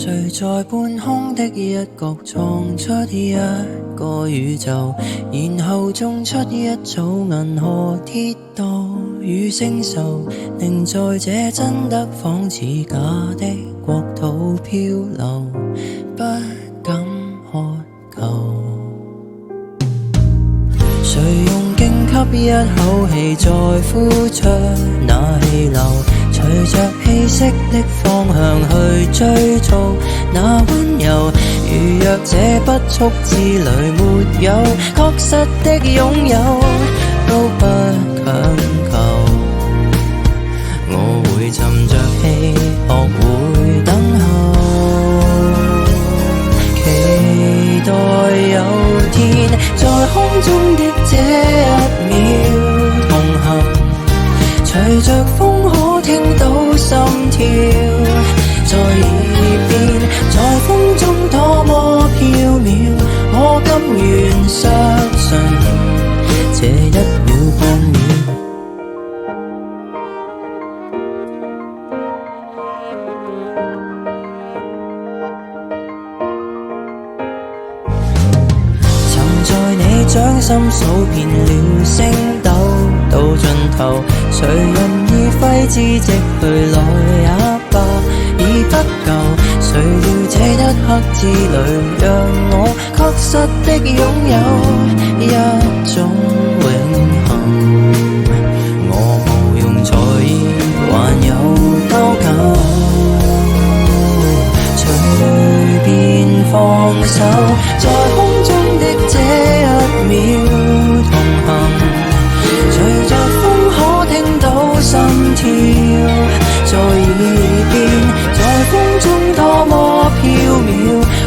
誰在半空的一角創出一個宇宙，然後種出一組銀河鐵道與星宿，令在這真得仿似假的國土漂流，不敢渴求。誰用勁吸一口氣再呼出那氣流，隨着氣息的方向去追逐那溫柔，如若這不速之旅沒有確實的擁有，都不強求。我會沉着氣學會等候，期待有天在空中的這一秒同行，隨着風可聽到心跳在耳邊，在風中多麼飄渺，我甘願相信這一秒半秒。在你掌心數遍了星斗，到盡頭誰人已揮之即去來也罷，已不夠。誰料這一刻之旅讓我確實的擁有一種永恆，我無用在意還有多久，隨便放手，在空中的這一秒同行，隨着風可聽到心跳在耳邊，在風中多麼飄渺，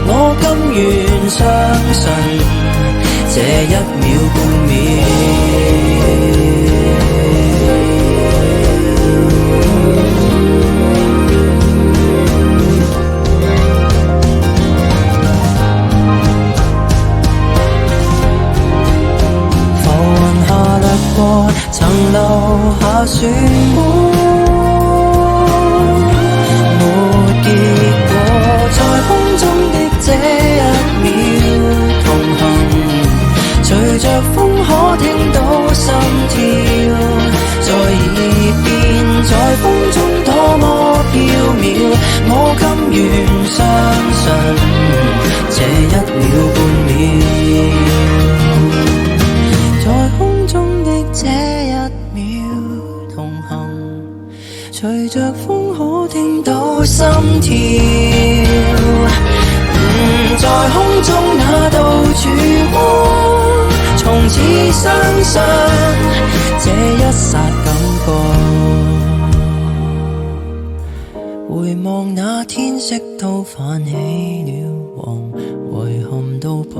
我甘願相信這一秒半秒。曾留下漩渦，沒結果，在空中的這一秒同行，隨着風可聽到心跳在耳邊，在風中多麼飄渺，我甘願相信這一秒半秒。在空中的這一秒同行，隨着風可聽到心跳，在空中那道曙光，從此相信這一剎感覺。回望那天色都泛起了黃，遺憾到破